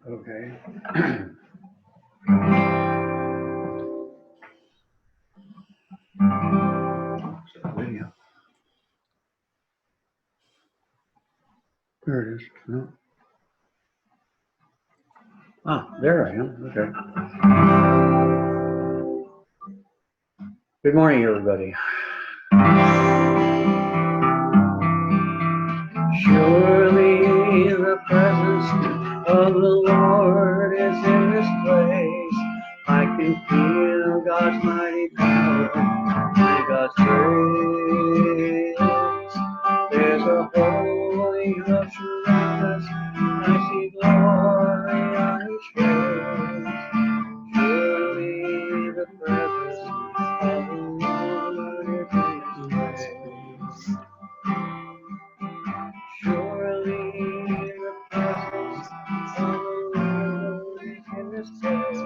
Okay. Video. There it is. No. Ah, there I am. Okay. Good morning, everybody. Surely the presence of the Lord is in this place. I can feel God's mighty power and God's grace. There's a holy hush around us. I see glory on each face. Surely the presence of the Lord is in this place. Surely the presence of the Lord is in this place.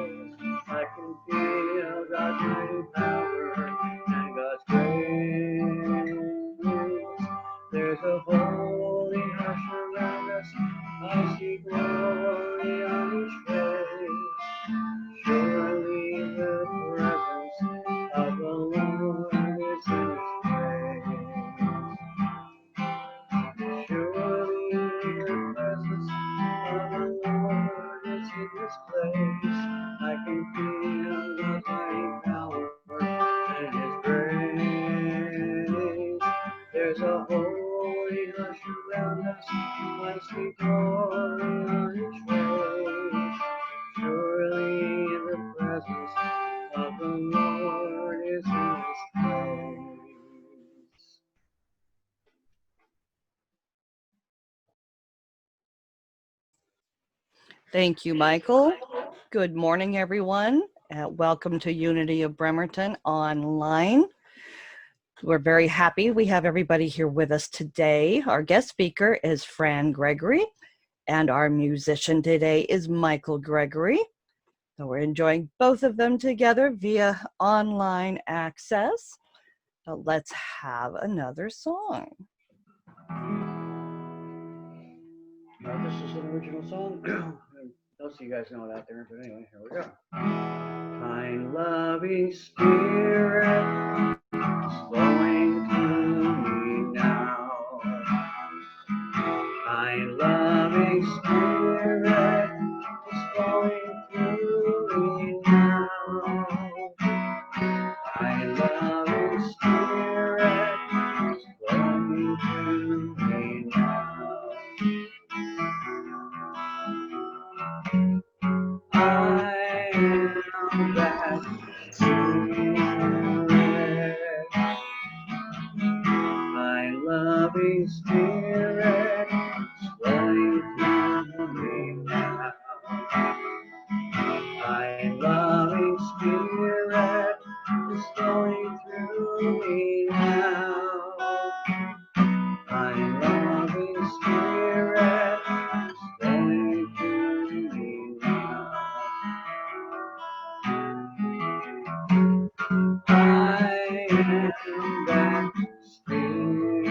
I can feel God's mighty power and God's grace. There's a holy hush around us. I see glory on each face. Surely the presence of the Lord is in this place. Surely the presence of the Lord is in this place. I can feel God's mighty power and His grace. There's a holy hush around us. I see glory on each face. Surely the presence of the Lord is in this place. Thank you, Michael. Good morning, everyone. Welcome to Unity of Bremerton Online. We're very happy we have everybody here with us today. Our guest speaker is Fran Gregory, and our musician today is Michael Gregory. So we're enjoying both of them together via online access. So let's have another song. This is an original song. Most of you guys know it out there, but anyway, here we go. Kind, loving Spirit is flowing through me now. Kind, loving Spirit is flowing through me now. Kind, loving Spirit is flowing through me now. I am that Spirit, my loving Spirit is flowing through me now. My loving Spirit is flowing through me now. My loving Spirit is flowing through me now. I am that Spirit.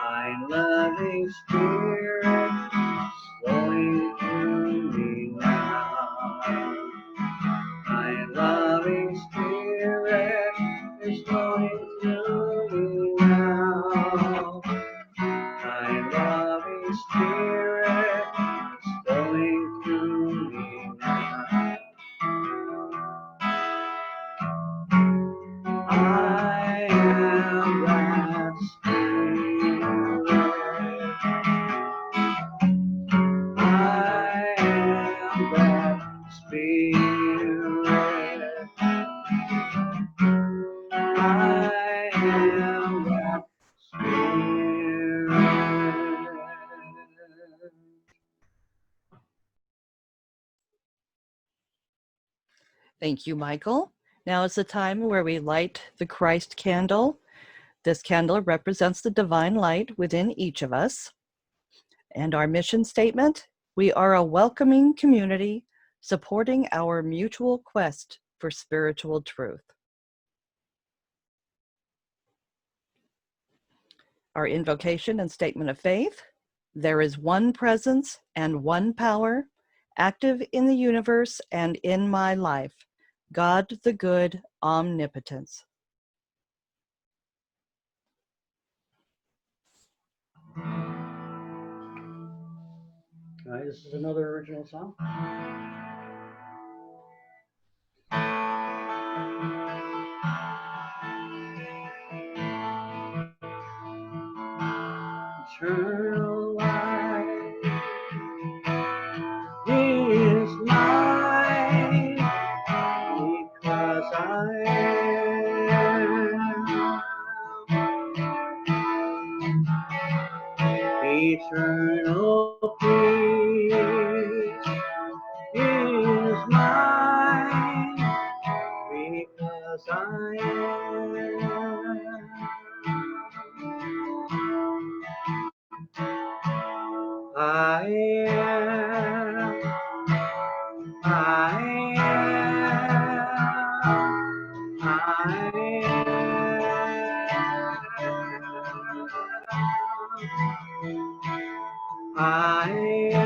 My loving Spirit is flowing through me now. My loving Spirit is flowing through me now. My loving Spirit is flowing through me now. I am that Spirit. I am that Spirit. I am that Spirit. Thank you, Michael. Now is the time where we light the Christ candle. This candle represents the divine light within each of us. And our mission statement, we are a welcoming community supporting our mutual quest for spiritual truth. Our invocation and statement of faith, There is one presence and one power, active in the universe and in my life, God the good, omnipotence. All right, this is another original song. Eternal life is mine because I am. Eternal peace is mine because I am. I am. I am. I am.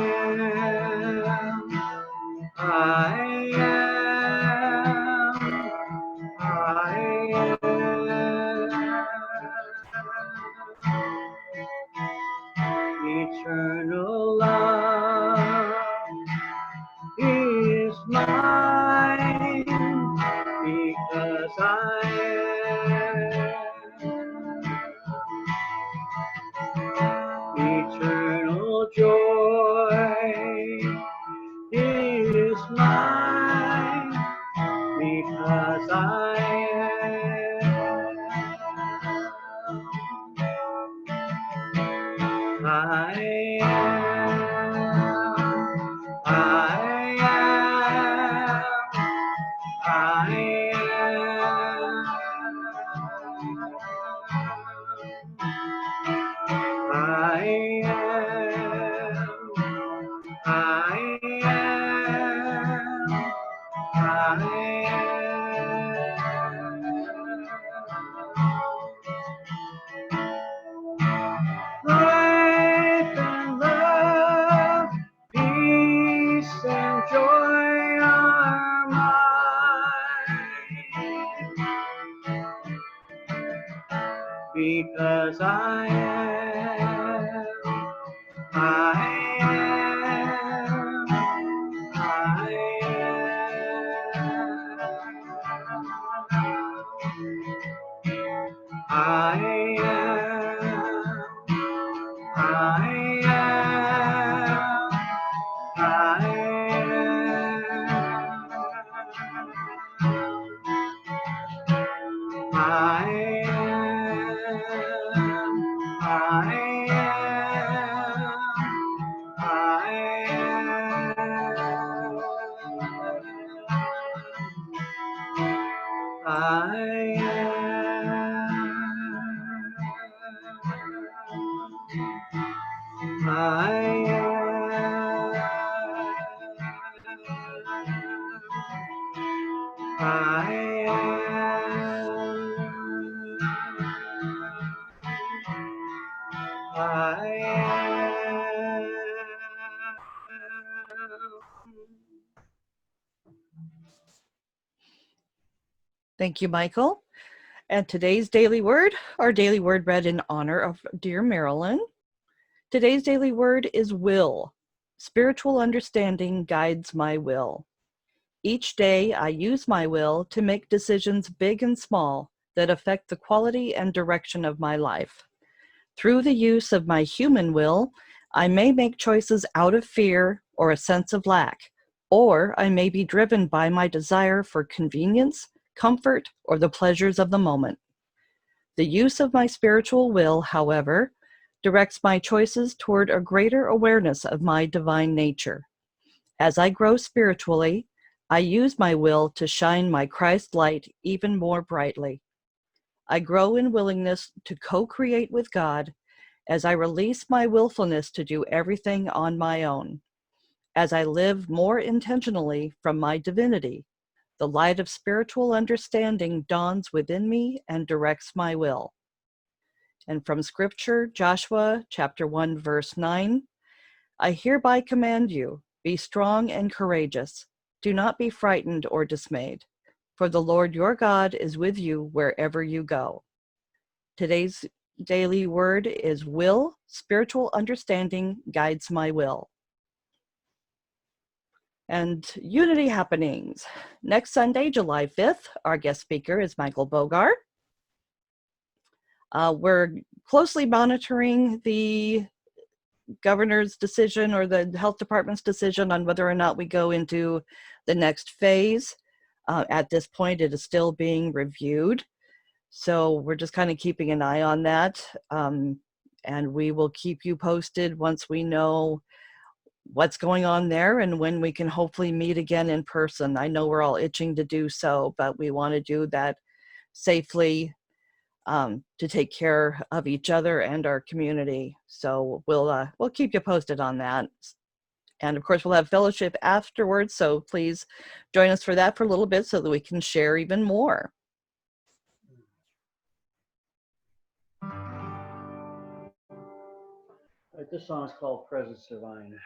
I am. I am. Eternal love is mine because I am. Eternal joy is mine because I am. I am. I am. I am. I am. I am. Life and love, peace and joy are mine because I am. I am. I am. I am. I am. I am. I Thank you, Michael. And today's daily word, our daily word read in honor of dear Marilyn. Today's daily word is will. Spiritual understanding guides my will. Each day, I use my will to make decisions big and small that affect the quality and direction of my life. Through the use of my human will, I may make choices out of fear or a sense of lack, or I may be driven by my desire for convenience, comfort, or the pleasures of the moment. The use of my spiritual will, however, directs my choices toward a greater awareness of my divine nature. As I grow spiritually, I use my will to shine my Christ light even more brightly. I grow in willingness to co-create with God as I release my willfulness to do everything on my own. As I live more intentionally from my divinity, the light of spiritual understanding dawns within me and directs my will. And from Scripture, Joshua chapter 1, verse 9, I hereby command you, be strong and courageous. Do not be frightened or dismayed, for the Lord your God is with you wherever you go. Today's daily word is will. Spiritual understanding guides my will. And Unity happenings. Next Sunday, July 5th, our guest speaker is Michael Bogart. We're closely monitoring the governor's decision or the health department's decision on whether or not we go into the next phase. At this point, it is still being reviewed. So we're just kind of keeping an eye on that. And we will keep you posted once we know what's going on there and when we can hopefully meet again in person. I know we're all itching to do so, but we want to do that safely to take care of each other and our community. So we'll keep you posted on that. And of course, we'll have fellowship afterwards. So please join us for that for a little bit so that we can share even more. This song is called Presence Divine.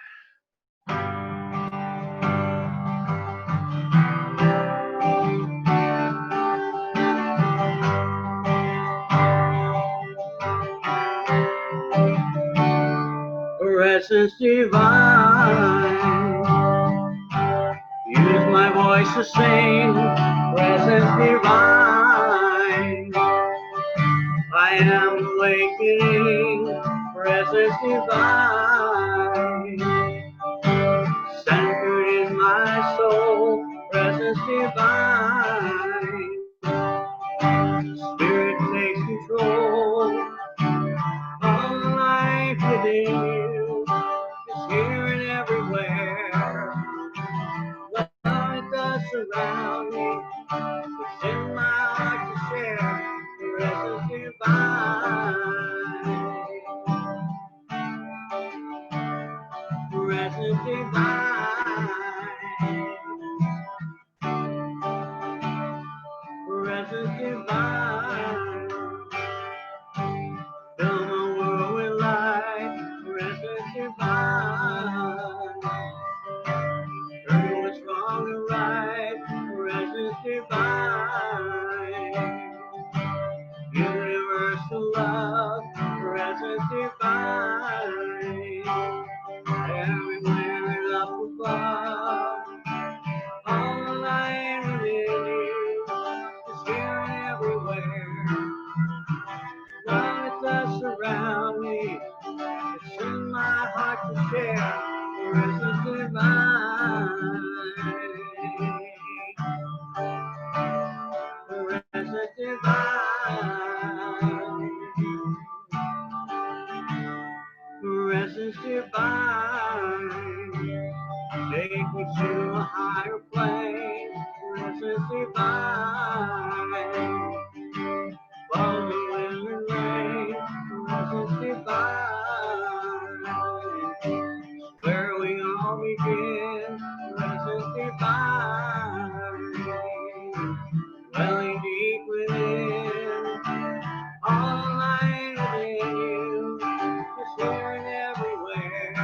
Presence divine, use my voice to sing. Presence divine, I am awakening. Presence divine, centered in my soul. Presence divine, Spirit takes control. All life within you is here and everywhere. Love does surround me. It's in my heart to share. Presence divine. Presence divine. Presence divine. Fill my world with light. Presence divine. Turn what's wrong and right. Presence divine. Universal love. Presence divine. Everywhere and up above. All the light within you is here and everywhere. Love it does surround me. It's in my heart to share. Presence divine. Presence divine. Presence divine. Take me to a higher plane. Presence divine. Follow the wind and rain. Presence divine. Where we all begin. Presence divine. Dwelling deep within. All light within you is here and everywhere.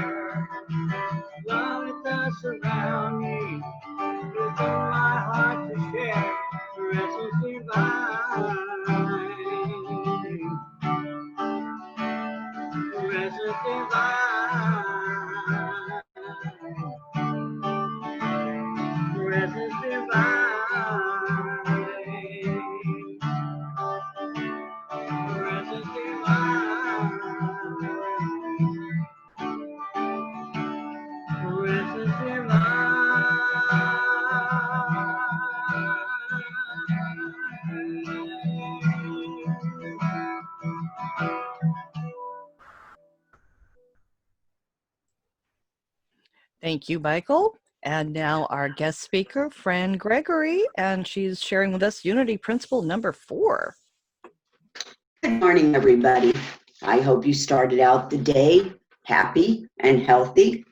Love it does surround me. It's in my heart to share. Presence divine. Presence divine. Presence divine. Presence divine. Presence Thank you, Michael. And now our guest speaker, Fran Gregory, and she's sharing with us Unity Principle number 4. Good morning, everybody. I hope you started out the day happy and healthy.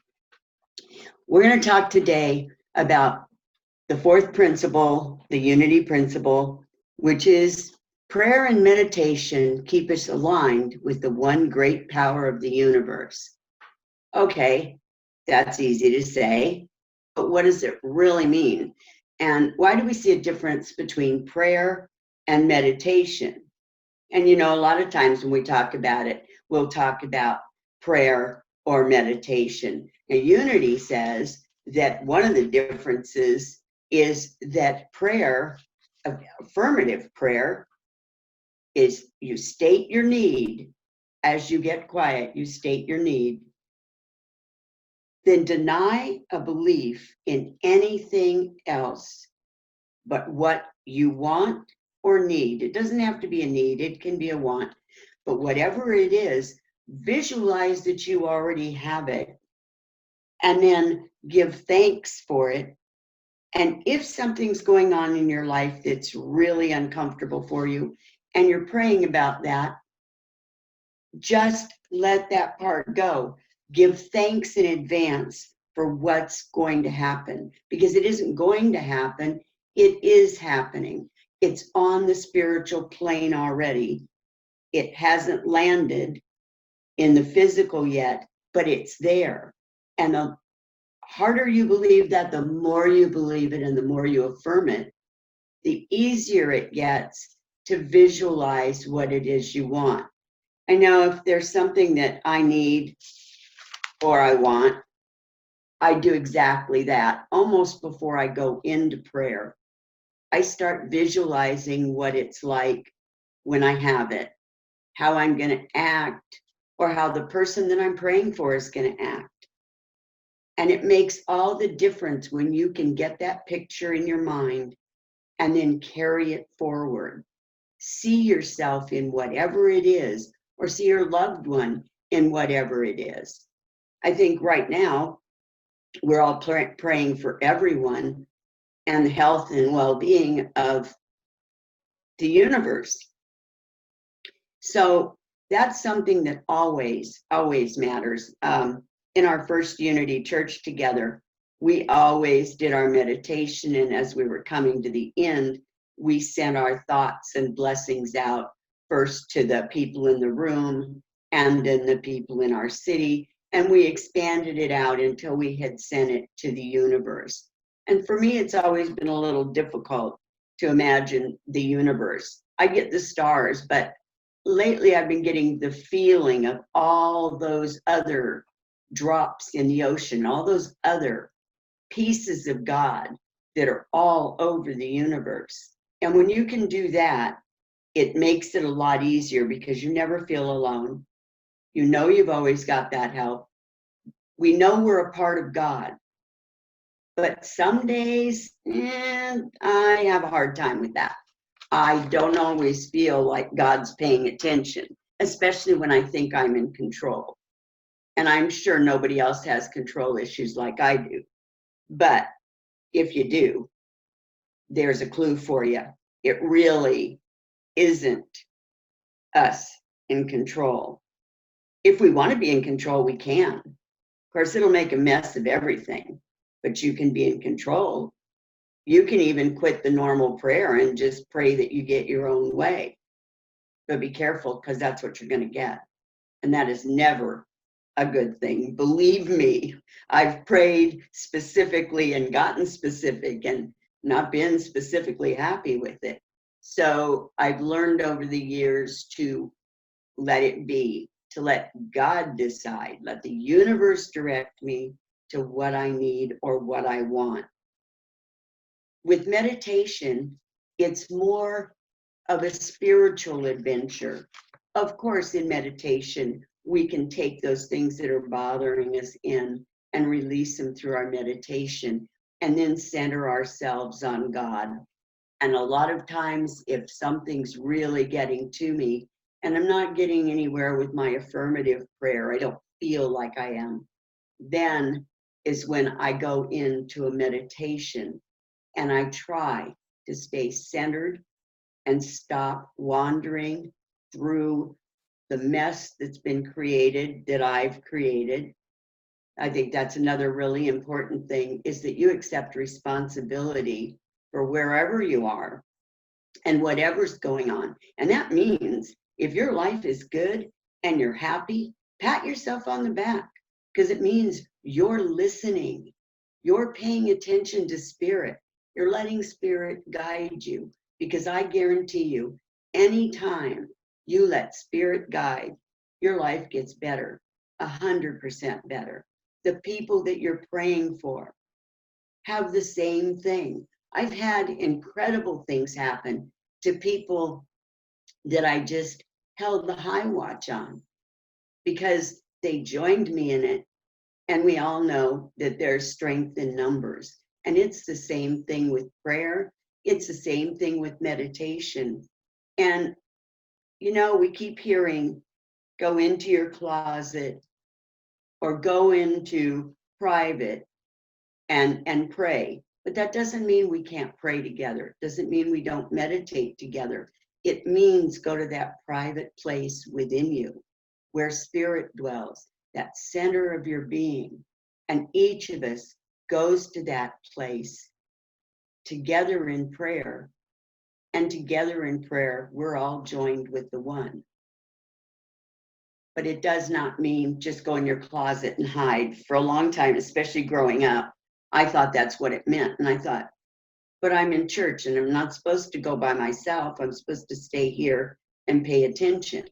We're going to talk today about the 4th principle, the Unity Principle, which is Prayer and meditation keep us aligned with the one great power of the universe. Okay, that's easy to say, but what does it really mean? And why do we see a difference between prayer and meditation? And you know, a lot of times when we talk about it, we'll talk about prayer or meditation. And Unity says that one of the differences is that prayer, affirmative prayer, is you state your need. As you get quiet, you state your need. Then deny a belief in anything else but what you want or need. It doesn't have to be a need, it can be a want. But whatever it is, visualize that you already have it and then give thanks for it. And if something's going on in your life that's really uncomfortable for you and you're praying about that, just let that part go. Give thanks in advance for what's going to happen, because it isn't going to happen, it is happening. It's on the spiritual plane already. It hasn't landed in the physical yet, but it's there. And the harder you believe that, the more you believe it and the more you affirm it, the easier it gets to visualize what it is you want. I know if there's something that I need or I want, I do exactly that. Almost before I go into prayer, I start visualizing what it's like when I have it, how I'm going to act, or how the person that I'm praying for is going to act. And it makes all the difference when you can get that picture in your mind and then carry it forward. See yourself in whatever it is, or see your loved one in whatever it is. I think right now, we're all praying for everyone and the health and well-being of the universe. So that's something that always, always matters. In our first Unity Church together, we always did our meditation, and as we were coming to the end, we sent our thoughts and blessings out first to the people in the room and then the people in our city, and we expanded it out until we had sent it to the universe. And for me, it's always been a little difficult to imagine the universe. I get the stars, but lately I've been getting the feeling of all those other drops in the ocean, all those other pieces of God that are all over the universe. And when you can do that, it makes it a lot easier because you never feel alone. You know you've always got that help. We know we're a part of God. But some days, I have a hard time with that. I don't always feel like God's paying attention, especially when I think I'm in control. And I'm sure nobody else has control issues like I do. But if you do, there's a clue for you. It really isn't us in control. If we want to be in control, we can. Of course, it'll make a mess of everything, but you can be in control. You can even quit the normal prayer and just pray that you get your own way. But be careful, because that's what you're going to get. And that is never a good thing. Believe me, I've prayed specifically and gotten specific and not been specifically happy with it. So I've learned over the years to let it be, to let God decide, let the universe direct me to what I need or what I want. With meditation, it's more of a spiritual adventure. Of course, in meditation, we can take those things that are bothering us in and release them through our meditation and then center ourselves on God. And a lot of times, if something's really getting to me and I'm not getting anywhere with my affirmative prayer, I don't feel like I am, then is when I go into a meditation and I try to stay centered and stop wandering through the mess that's been created, that I've created. I think that's another really important thing, is that you accept responsibility for wherever you are. and whatever's going on. And that means if your life is good and you're happy, pat yourself on the back, because it means you're listening. You're paying attention to spirit. You're letting spirit guide you, because I guarantee you, anytime you let spirit guide, your life gets better, 100% better. The people that you're praying for have the same thing. I've had incredible things happen to people that I just held the high watch on because they joined me in it. And we all know that there's strength in numbers. And it's the same thing with prayer. It's the same thing with meditation. And, you know, we keep hearing, go into your closet or go into private and pray. But that doesn't mean we can't pray together. It doesn't mean we don't meditate together. It means go to that private place within you where spirit dwells, that center of your being. And each of us goes to that place together in prayer. And together in prayer, we're all joined with the one. But it does not mean just go in your closet and hide. For a long time, especially growing up, I thought that's what it meant. And I thought, but I'm in church and I'm not supposed to go by myself. I'm supposed to stay here and pay attention.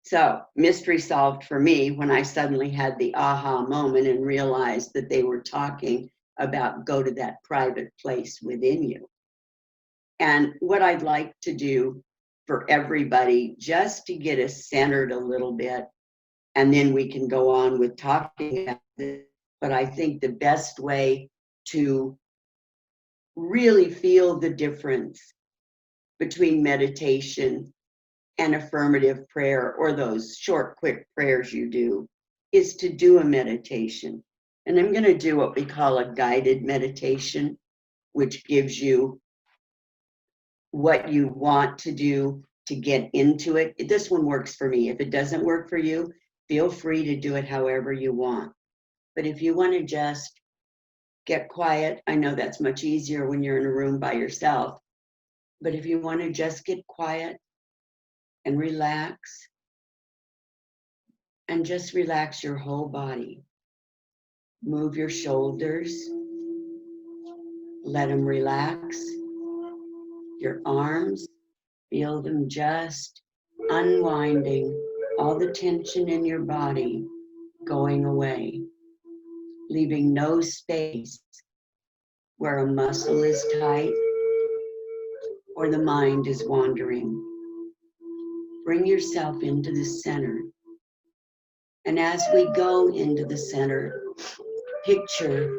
So, mystery solved for me when I suddenly had the aha moment and realized that they were talking about go to that private place within you. And what I'd like to do for everybody, just to get us centered a little bit, and then we can go on with talking about it. But I think the best way to really feel the difference between meditation and affirmative prayer, or those short, quick prayers you do, is to do a meditation. And I'm going to do what we call a guided meditation, which gives you what you want to do to get into it. This one works for me. If it doesn't work for you, feel free to do it however you want. But if you want to just get quiet, I know that's much easier when you're in a room by yourself. But if you want to just get quiet and relax, and just relax your whole body. Move your shoulders. Let them relax. Your arms, feel them just unwinding, all the tension in your body going away, leaving no space where a muscle is tight or the mind is wandering. Bring yourself into the center. And as we go into the center, picture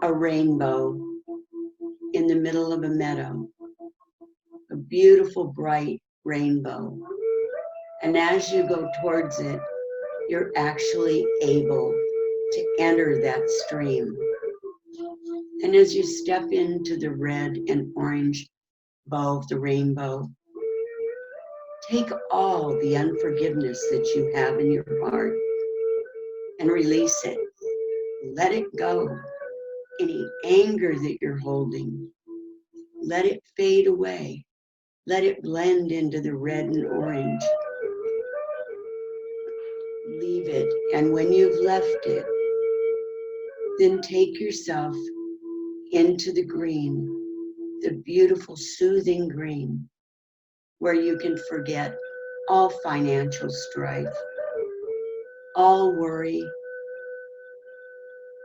a rainbow in the middle of a meadow, a beautiful, bright rainbow. And as you go towards it, you're actually able to enter that stream. And as you step into the red and orange bow of the rainbow, take all the unforgiveness that you have in your heart and release it. Let it go. Any anger that you're holding, let it fade away. Let it blend into the red and orange. Leave it. And when you've left it, then take yourself into the green, the beautiful, soothing green, where you can forget all financial strife, all worry,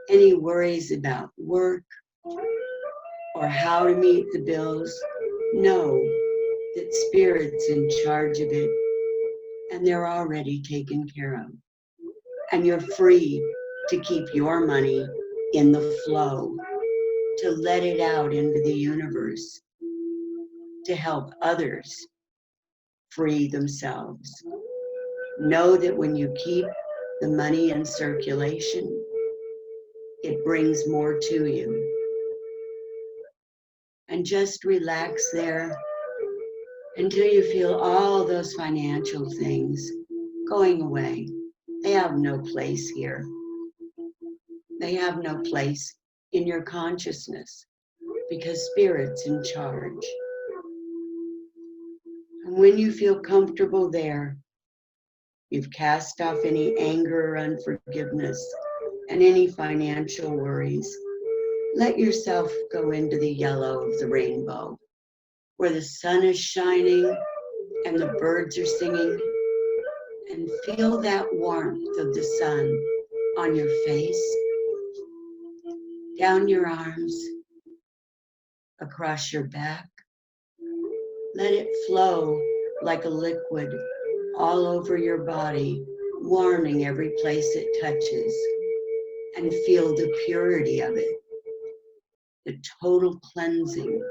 any worries about work or how to meet the bills. Know that Spirit's in charge of it and they're already taken care of. And you're free to keep your money in the flow, to let it out into the universe, to help others free themselves. Know that when you keep the money in circulation, it brings more to you. And just relax there until you feel all those financial things going away. They have no place here. They have no place in your consciousness because Spirit's in charge. And when you feel comfortable there, you've cast off any anger or unforgiveness and any financial worries. Let yourself go into the yellow of the rainbow, where the sun is shining and the birds are singing, and feel that warmth of the sun on your face, down your arms, across your back. Let it flow like a liquid all over your body, warming every place it touches, and feel the purity of it, the total cleansing,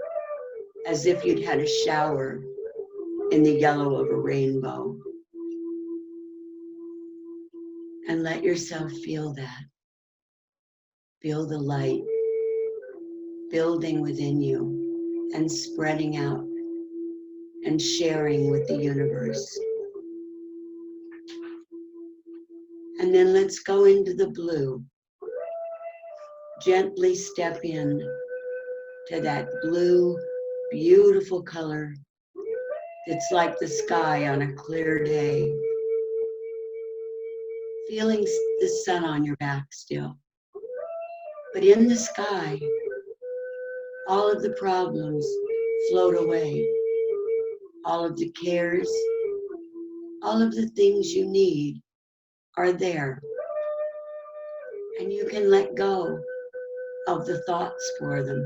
as if you'd had a shower in the yellow of a rainbow. And let yourself feel that. Feel the light building within you and spreading out and sharing with the universe. And then let's go into the blue. Gently step in to that blue, beautiful color that's like the sky on a clear day. Feeling the sun on your back still. But in the sky, all of the problems float away. All of the cares, all of the things you need are there. And you can let go of the thoughts for them.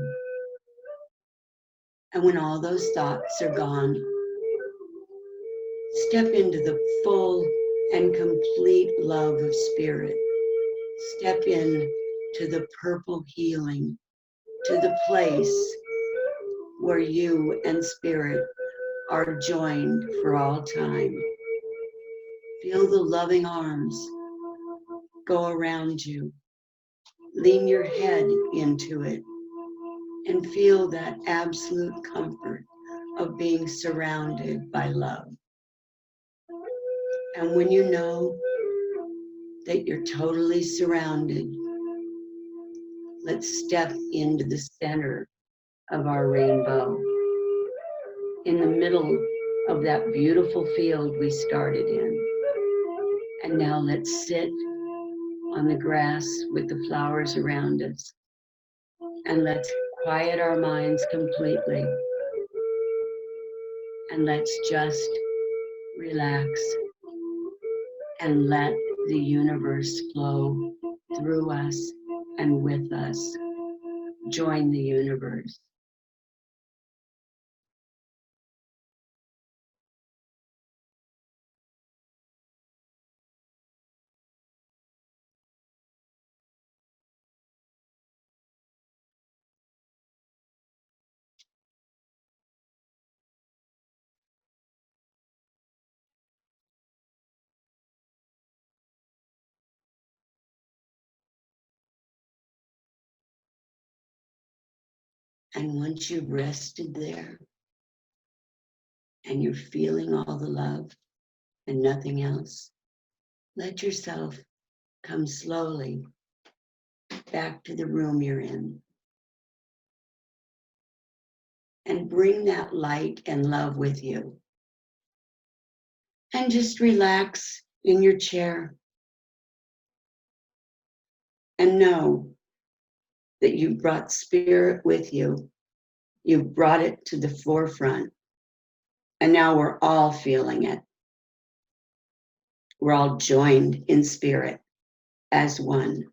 And when all those thoughts are gone, step into the full and complete love of spirit. Step in to the purple healing, to the place where you and spirit are joined for all time. Feel the loving arms go around you. Lean your head into it and feel that absolute comfort of being surrounded by love. And when you know that you're totally surrounded, let's step into the center of our rainbow, in the middle of that beautiful field we started in. And now let's sit on the grass with the flowers around us, and let's quiet our minds completely, and let's just relax and let the universe flow through us and with us. Join the universe. And once you've rested there and you're feeling all the love and nothing else, let yourself come slowly back to the room you're in and bring that light and love with you. And just relax in your chair and know that you brought spirit with you. You brought it to the forefront. And now we're all feeling it. We're all joined in spirit as one.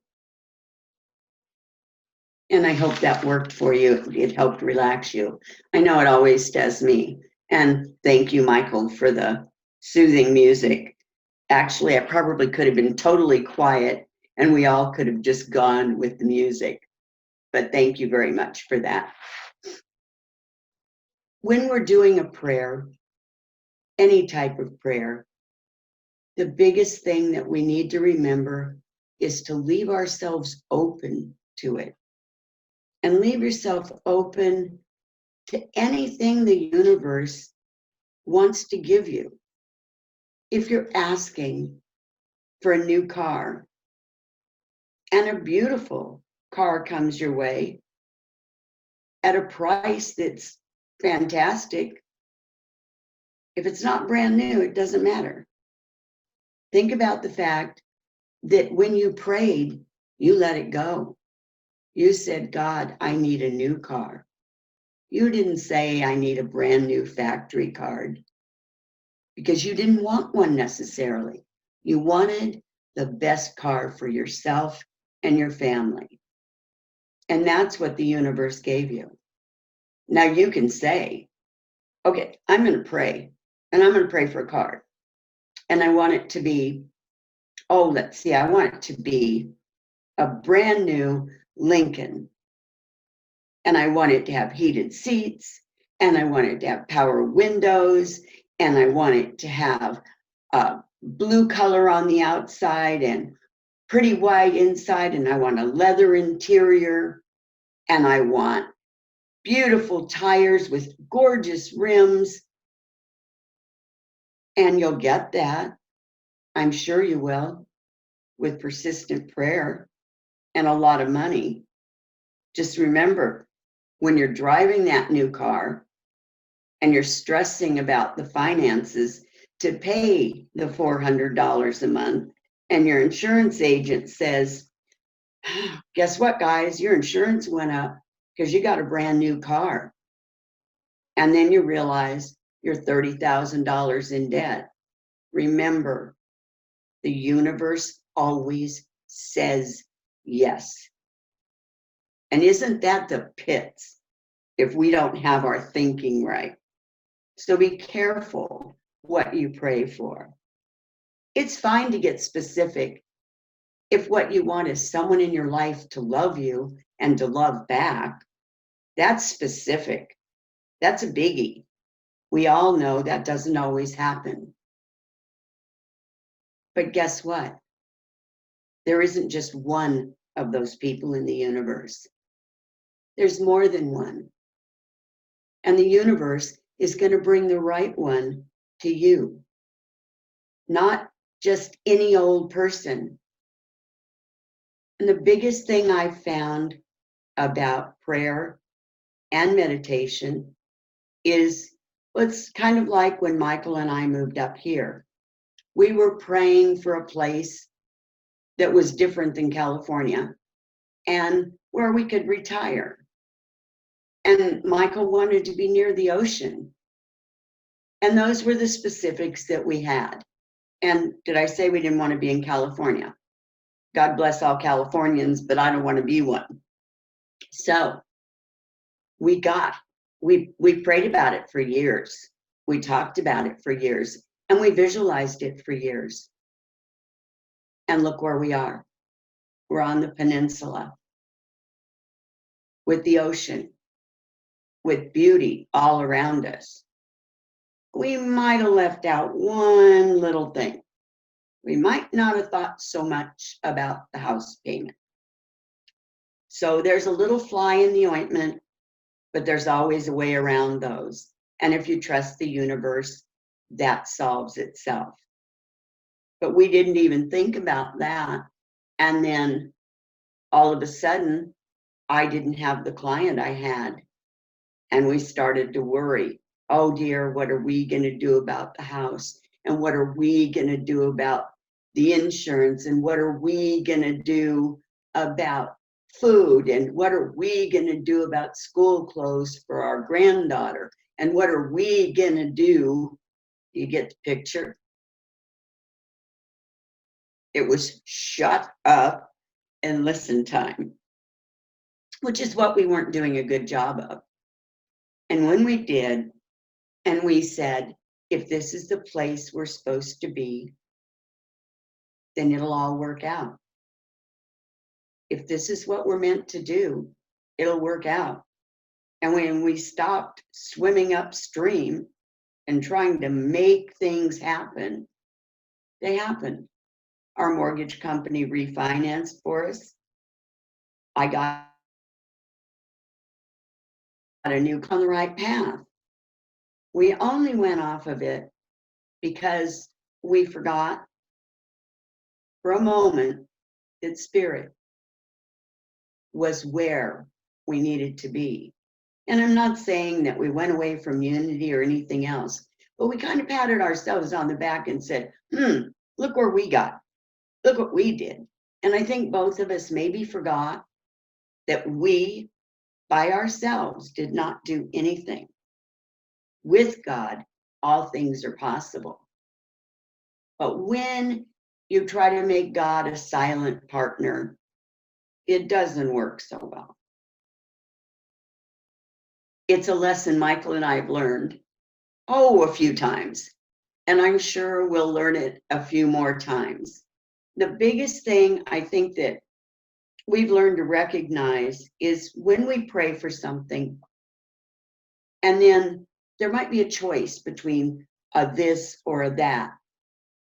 And I hope that worked for you. It helped relax you. I know it always does me. And thank you, Michael, for the soothing music. Actually, I probably could have been totally quiet and we all could have just gone with the music. But thank you very much for that. When we're doing a prayer, any type of prayer, the biggest thing that we need to remember is to leave ourselves open to it. And leave yourself open to anything the universe wants to give you. If you're asking for a new car and a beautiful car comes your way at a price that's fantastic, If it's not brand new, it doesn't matter. Think about the fact that when you prayed, you let it go. You said, God, I need a new car. You didn't say, I need a brand new factory card, because you didn't want one necessarily. You wanted the best car for yourself and your family. And that's what the universe gave you. Now you can say, okay, I'm going to pray, and I'm going to pray for a car. And I want it to be, I want it to be a brand new Lincoln. And I want it to have heated seats, and I want it to have power windows, and I want it to have blue color on the outside and pretty white inside, and I want a leather interior, and I want beautiful tires with gorgeous rims. And you'll get that. I'm sure you will, with persistent prayer and a lot of money. Just remember, when you're driving that new car and you're stressing about the finances to pay the $400 a month, and your insurance agent says, guess what, guys, your insurance went up because you got a brand new car. And then you realize you're $30,000 in debt. Remember, the universe always says yes. And isn't that the pits if we don't have our thinking right? So be careful what you pray for. It's fine to get specific if what you want is someone in your life to love you and to love back. That's specific. That's a biggie. We all know that doesn't always happen. But guess what? There isn't just one of those people in the universe. There's more than one. And the universe is going to bring the right one to you. Not just any old person. And the biggest thing I've found about prayer and meditation is, well, it's kind of like when Michael and I moved up here. We were praying for a place that was different than California and where we could retire. And Michael wanted to be near the ocean. And those were the specifics that we had. And did I say we didn't want to be in California? God bless all Californians, but I don't want to be one. So we prayed about it for years. We talked about it for years, and we visualized it for years. And look where we are. We're on the peninsula with the ocean, with beauty all around us. We might have left out one little thing. We might not have thought so much about the house payment. So there's a little fly in the ointment, but there's always a way around those. And if you trust the universe, that solves itself. But we didn't even think about that. And then all of a sudden, I didn't have the client I had. And we started to worry. Oh dear, what are we going to do about the house? And what are we going to do about the insurance? And what are we going to do about food? And what are we going to do about school clothes for our granddaughter? And what are we going to do? You get the picture? It was shut up and listen time, which is what we weren't doing a good job of. And when we did, and we said, if this is the place we're supposed to be, then it'll all work out. If this is what we're meant to do, it'll work out. And when we stopped swimming upstream and trying to make things happen, they happened. Our mortgage company refinanced for us. I got a new on the right path. We only went off of it because we forgot for a moment that spirit was where we needed to be. And I'm not saying that we went away from unity or anything else, but we kind of patted ourselves on the back and said, look where we got. Look what we did. And I think both of us maybe forgot that we, by ourselves, did not do anything. With God, all things are possible. But when you try to make God a silent partner, it doesn't work so well. It's a lesson Michael and I have learned, a few times. And I'm sure we'll learn it a few more times. The biggest thing I think that we've learned to recognize is when we pray for something, and then there might be a choice between a this or a that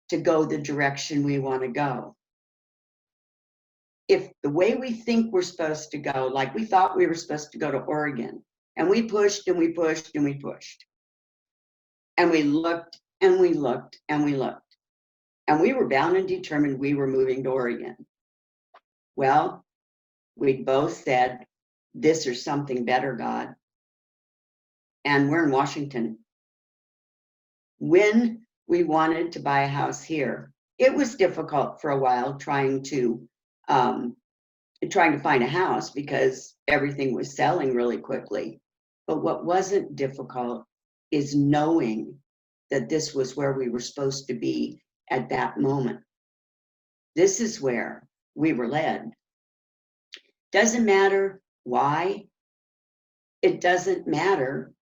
to go the direction we want to go. If the way we think we're supposed to go, like we thought we were supposed to go to Oregon, and we pushed and we pushed and we pushed, and we looked and we looked and we looked, and we were bound and determined we were moving to Oregon. Well, we both said, this or something better, God. And we're in Washington. When we wanted to buy a house here, it was difficult for a while trying to find a house because everything was selling really quickly. But what wasn't difficult is knowing that this was where we were supposed to be at that moment. This is where we were led. Doesn't matter why. It doesn't matter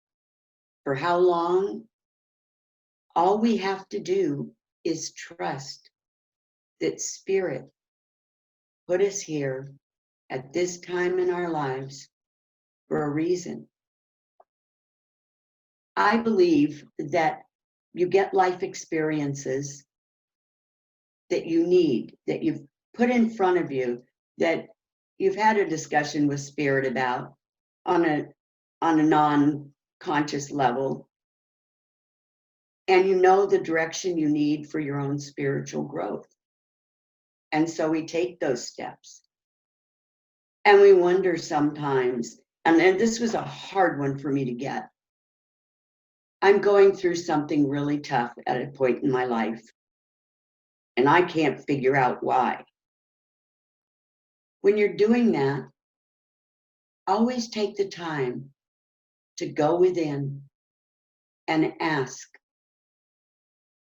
for how long. All we have to do is trust that Spirit put us here at this time in our lives for a reason. I believe that you get life experiences that you need, that you've put in front of you, that you've had a discussion with Spirit about on a non-conscious level, and you know the direction you need for your own spiritual growth. And so we take those steps. And we wonder sometimes, and this was a hard one for me to get. I'm going through something really tough at a point in my life, and I can't figure out why. When you're doing that, always take the time to go within and ask,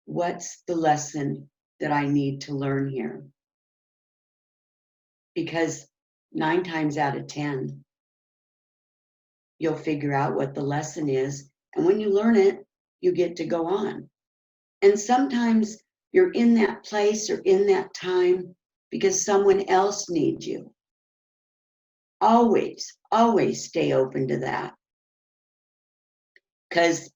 what's the lesson that I need to learn here? Because 9 times out of 10, you'll figure out what the lesson is. And when you learn it, you get to go on. And sometimes you're in that place or in that time because someone else needs you. Always, always stay open to that. Because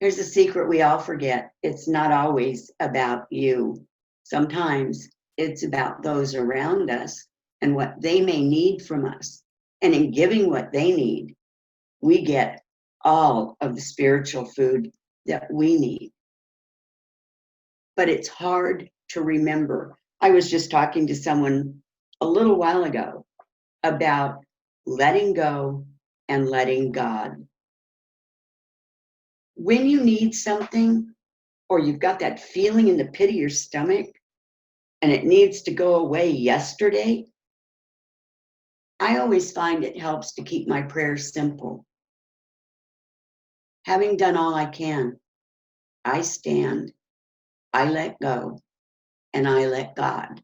here's a secret we all forget. It's not always about you. Sometimes it's about those around us and what they may need from us. And in giving what they need, we get all of the spiritual food that we need. But it's hard to remember. I was just talking to someone a little while ago about letting go and letting God. When you need something, or you've got that feeling in the pit of your stomach, and it needs to go away yesterday, I always find it helps to keep my prayers simple. Having done all I can, I stand, I let go, and I let God.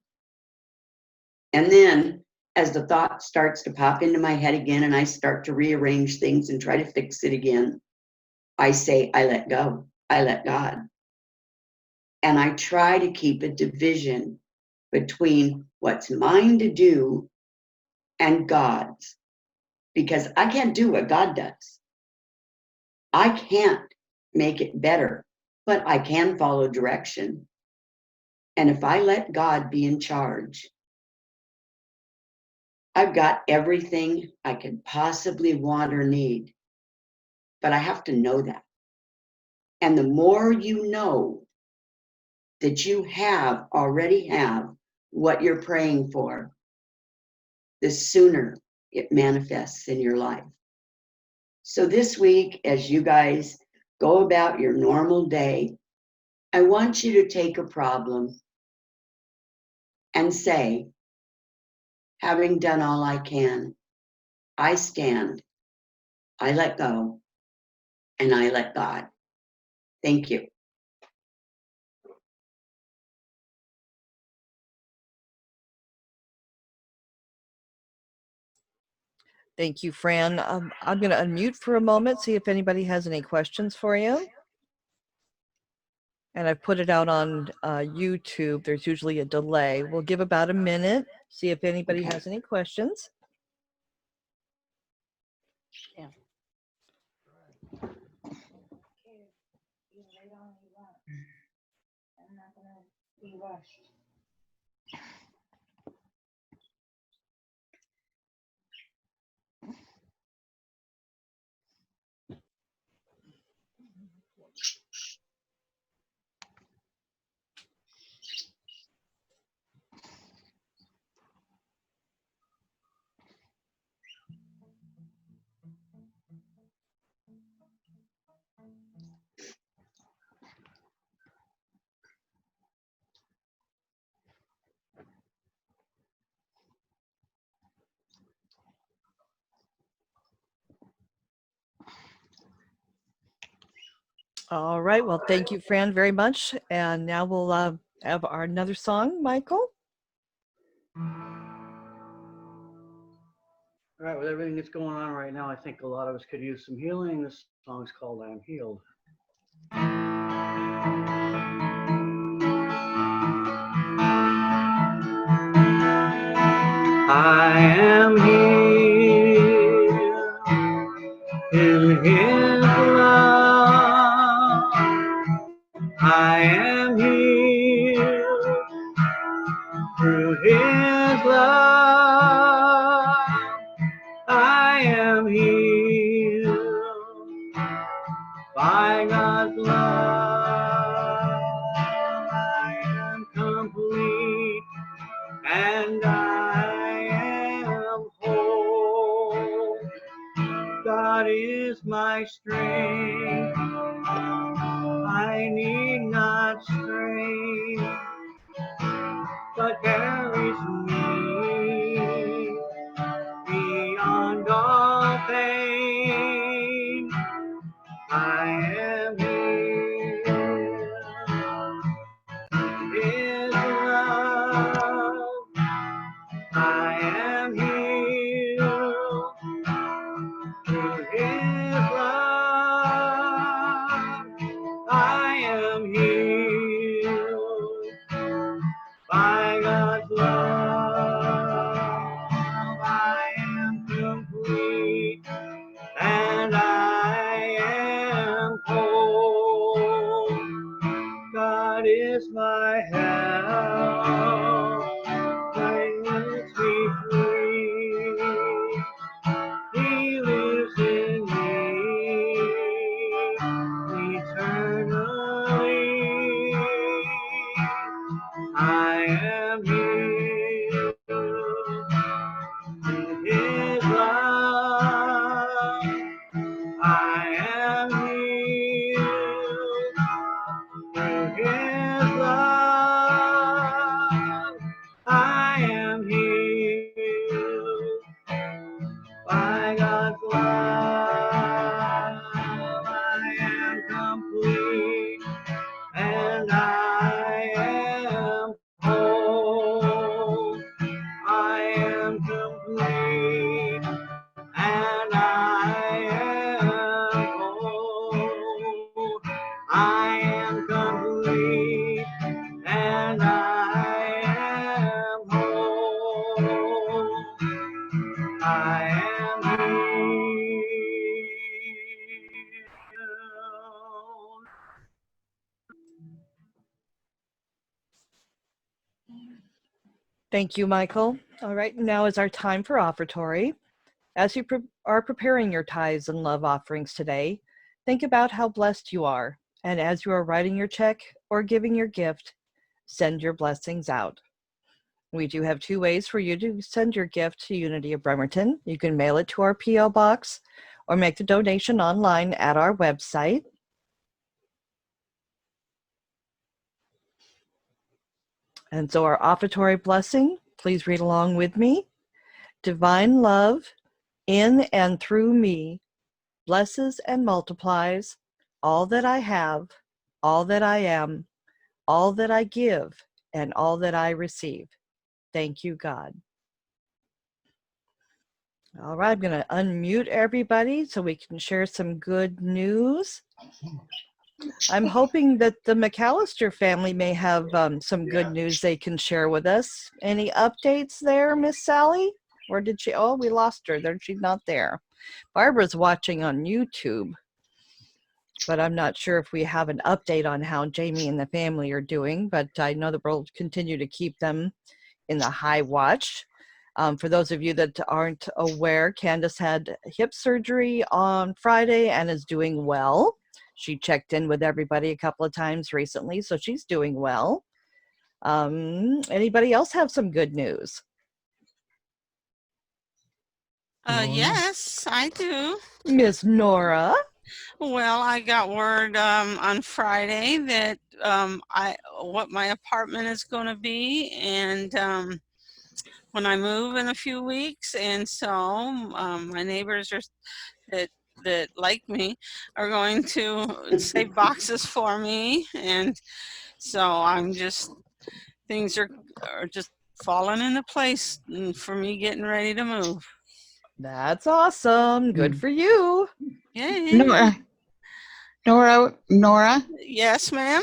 And then, as the thought starts to pop into my head again, and I start to rearrange things and try to fix it again, I say, I let go, I let God. And I try to keep a division between what's mine to do and God's, because I can't do what God does. I can't make it better, but I can follow direction. And if I let God be in charge, I've got everything I could possibly want or need, but I have to know that. And the more you know that you already have what you're praying for, the sooner it manifests in your life. So this week, as you guys go about your normal day, I want you to take a problem and say, having done all I can, I stand, I let go, and I let God. Thank you. Thank you, Fran. I'm going to unmute for a moment, see if anybody has any questions for you. And I've put it out on YouTube. There's usually a delay. We'll give about a minute, see if anybody Okay. has any questions. Yeah. I'm not gonna be rushed. All right. Well, thank you, Fran, very much. And now we'll have our another song, Michael. All right, with everything that's going on right now, I think a lot of us could use some healing. This song's called I Am Healed. I am healed in His love. I am healed through His love. I am healed by God's love. I am complete and I am whole. God is my strength. I need not strain, but carries me beyond all pain. I am healed in His love. I am healed through His love. I am healed by God's love. I am complete and I am whole. God is my help, He lets me free. He lives in me eternally. I am healed in His love. I am healed through His love. I am healed by God's love. I am complete and I am whole. I am complete and I am whole. I am complete and I am whole. I am healed. Thank you, Michael. All right. Now is our time for offertory. As you are preparing your tithes and love offerings today, think about how blessed you are. And as you are writing your check or giving your gift, send your blessings out. We do have two ways for you to send your gift to Unity of Bremerton. You can mail it to our P.O. Box or make the donation online at our website. And so our offertory blessing, please read along with me. Divine love in and through me blesses and multiplies all that I have, all that I am, all that I give, and all that I receive. Thank you, God. All right, I'm going to unmute everybody so we can share some good news. I'm hoping that the McAllister family may have some good news they can share with us. Any updates there, Miss Sally? Or did she? Oh, we lost her. There, she's not there. Barbara's watching on YouTube, but I'm not sure if we have an update on how Jamie and the family are doing, but I know that we'll continue to keep them in the high watch. For those of you that aren't aware, Candace had hip surgery on Friday and is doing well. She checked in with everybody a couple of times recently, so she's doing well. Anybody else have some good news? Yes, I do. Miss Nora? Well, I got word on Friday that what my apartment is going to be, and when I move in a few weeks, and so my neighbors are that like me are going to save boxes for me, and so I'm just things are just falling into place for me getting ready to move. That's awesome. Good for you. Yay! Nora, Yes, ma'am.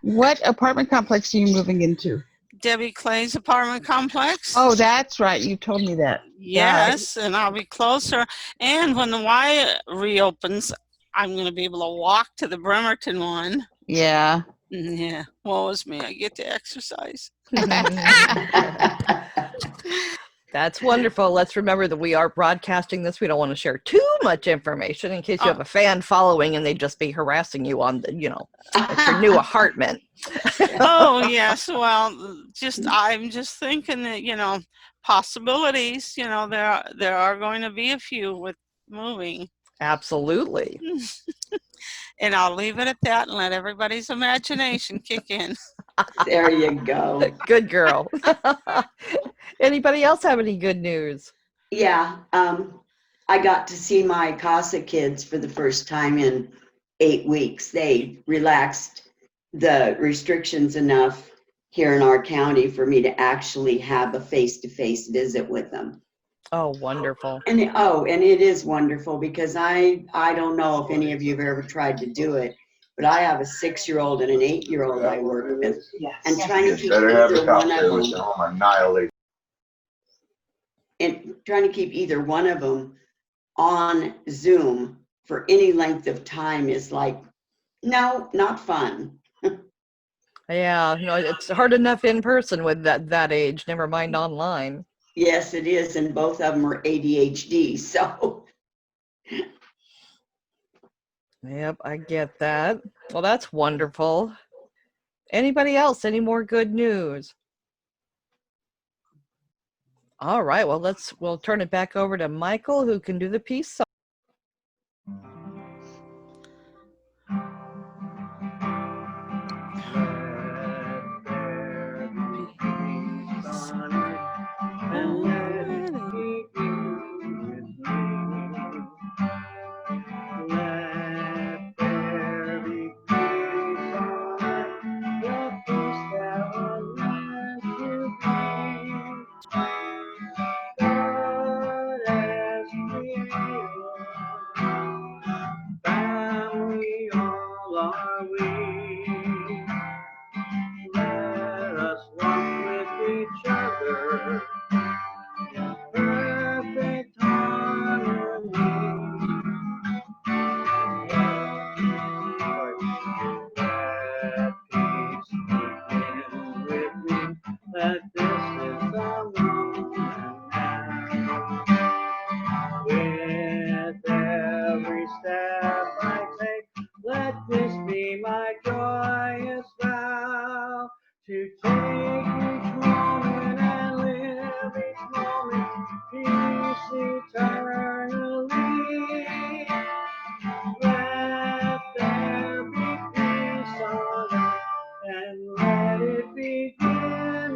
what apartment complex are you moving into? Debbie Clay's apartment complex. Oh, that's right. You told me that. Yes, and I'll be closer. And when the Y reopens, I'm going to be able to walk to the Bremerton one. Yeah. Yeah, woe is me. I get to exercise. That's wonderful. Let's remember that we are broadcasting this. We don't want to share too much information in case you have a fan following and they just be harassing you on the, at your new apartment. Oh, yes. Well, I'm just thinking that, possibilities, there are going to be a few with moving. Absolutely. And I'll leave it at that and let everybody's imagination kick in. There you go. Good girl. Anybody else have any good news? Yeah, I got to see my CASA kids for the first time in 8 weeks. They relaxed the restrictions enough here in our county for me to actually have a face-to-face visit with them. Oh, wonderful. And it is wonderful because I don't know if any of you have ever tried to do it, but I have a 6-year-old and an 8-year-old I work with, and trying to keep either one of them and trying to keep either one of them on Zoom for any length of time is like, no, not fun. Yeah, it's hard enough in person with that age, never mind online. Yes, it is, and both of them are ADHD, so. Yep, I get that. Well, that's wonderful. Anybody else? Any more good news? All right, well, we'll turn it back over to Michael, who can do the peace song. And let it begin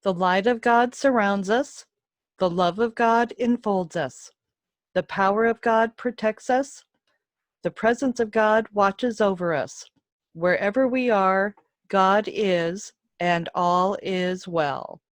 The light of God surrounds us. The love of God enfolds us. The power of God protects us. The presence of God watches over us. Wherever we are, God is, and all is well.